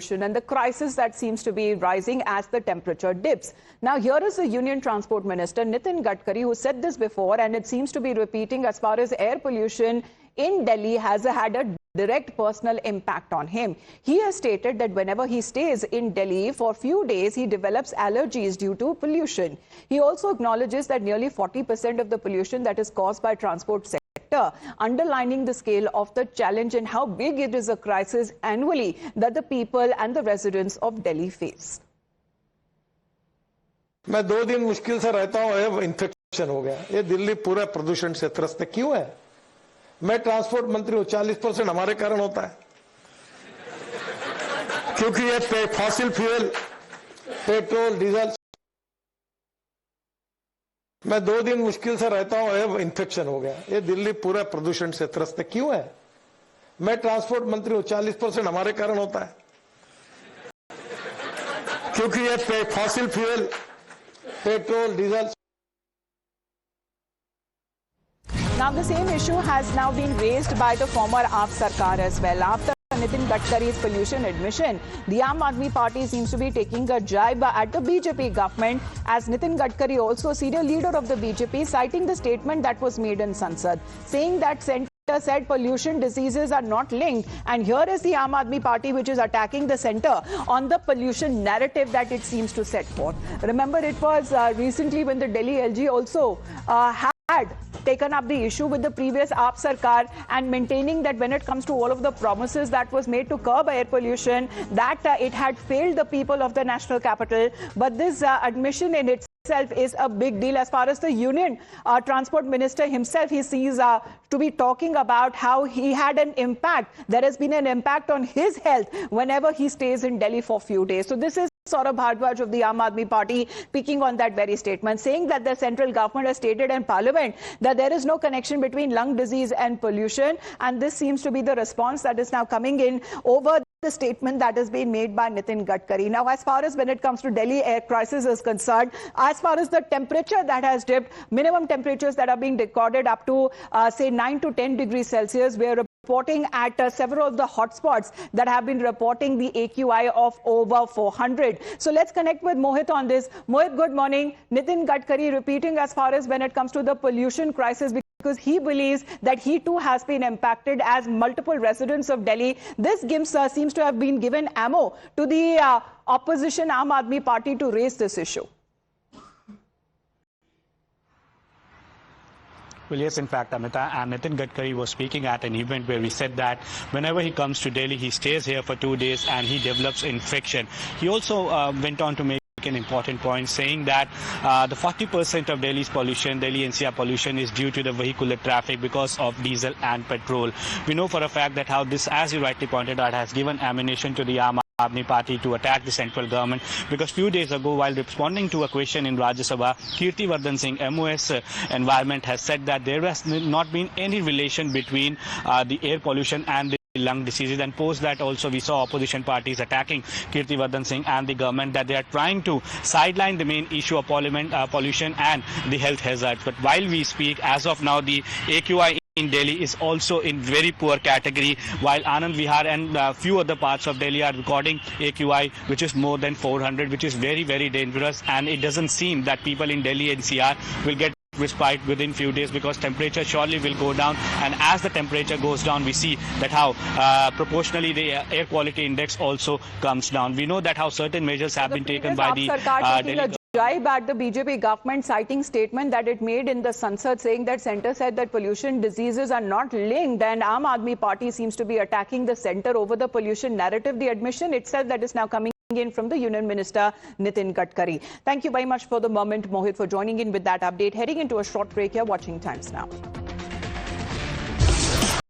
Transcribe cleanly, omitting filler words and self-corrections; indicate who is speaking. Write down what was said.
Speaker 1: and the crisis that seems to be rising as the temperature dips. Now, here is the Union Transport Minister Nitin Gadkari, who said this before, and it seems to be repeating as far as air pollution in Delhi has had a direct personal impact on him. He has stated that whenever he stays in Delhi for a few days, he develops allergies due to pollution. He also acknowledges that nearly 40% of the pollution that is caused by transport sector, underlining the scale of the challenge and how big it is a crisis annually that the people and the residents of Delhi face.
Speaker 2: मैं 2 दिन मुश्किल से रहता हूँ, infection हो गया। ये दिल्ली पूरा प्रदूषण से त्रस्त क्यों है? मैं ट्रांसपोर्ट मंत्री हूँ, 40% हमारे कारण होता है, क्योंकि ये फॉसिल फ्यूल, पेट्रोल, डीजल। मैं 2 दिन मुश्किल से रहता हूँ, इन्फेक्शन हो गया। ये दिल्ली पूरा प्रदूषण से त्रस्त क्यों है? मैं ट्रांसपोर्ट मंत्री हूँ, 40% हमारे कारण होता है, क्योंकि ये fossil fuel, petrol, diesel.
Speaker 1: Now, the same issue has now been raised by the former AAP Sarkar as well. After Nitin Gadkari's pollution admission, the Aam Aadmi Party seems to be taking a jibe at the BJP government, as Nitin Gadkari, also senior leader of the BJP, citing the statement that was made in Sansad, saying that Centre said pollution diseases are not linked, and here is the Aam Aadmi Party which is attacking the centre on the pollution narrative that it seems to set forth. Remember, it was recently when the Delhi LG also had taken up the issue with the previous AAP Sarkar and maintaining that when it comes to all of the promises that was made to curb air pollution, that it had failed the people of the national capital. But this admission in itself is a big deal. As far as the Union Transport Minister himself, he sees to be talking about how he had an impact. There has been an impact on his health whenever he stays in Delhi for a few days. So this is Saurabh Bhardwaj of the Aam Aadmi Party picking on that very statement, saying that the central government has stated in Parliament that there is no connection between lung disease and pollution, and this seems to be the response that is now coming in over the statement that has been made by Nitin Gadkari. Now, as far as when it comes to Delhi air crisis is concerned, as far as the temperature that has dipped, minimum temperatures that are being recorded up to say 9 to 10 degrees Celsius, we are reporting at several of the hotspots that have been reporting the AQI of over 400. So let's connect with Mohit on this. Mohit, good morning. Nitin Gadkari repeating as far as when it comes to the pollution crisis, because he believes that he too has been impacted as multiple residents of Delhi. This seems to have been given ammo to the opposition Aam Aadmi Party to raise this issue.
Speaker 3: Well, yes, in fact, Amita, and Nitin Gadkari was speaking at an event where he said that whenever he comes to Delhi, he stays here for 2 days and he develops infection. He also went on to make an important point, saying that the 40% of Delhi's pollution, Delhi NCR pollution, is due to the vehicular traffic because of diesel and petrol. We know for a fact that how this, as you rightly pointed out, has given ammunition to the Aam Aadmi Party to attack the central government, because few days ago, while responding to a question in Rajya Sabha, Kirti Vardhan Singh, MOS Environment, has said that there has not been any relation between the air pollution and the lung diseases, and post that also we saw opposition parties attacking Kirti Vardhan Singh and the government, that they are trying to sideline the main issue of pollution and the health hazards. But while we speak, as of now, the AQI in Delhi is also in very poor category, while Anand Vihar and few other parts of Delhi are recording AQI which is more than 400, which is very, very dangerous, and it doesn't seem that people in Delhi NCR will get respite within few days, because temperature surely will go down, and as the temperature goes down, we see that how proportionally the air quality index also comes down. We know that how certain measures have been taken by the Delhi
Speaker 1: jibe at the BJP government, citing statement that it made in the Sansad, saying that centre said that pollution diseases are not linked, and Aam Aadmi Party seems to be attacking the centre over the pollution narrative. The admission itself that is now coming in from the Union Minister Nitin Gadkari. Thank you very much for the moment, Mohit, for joining in with that update. Heading into a short break here, watching Times Now.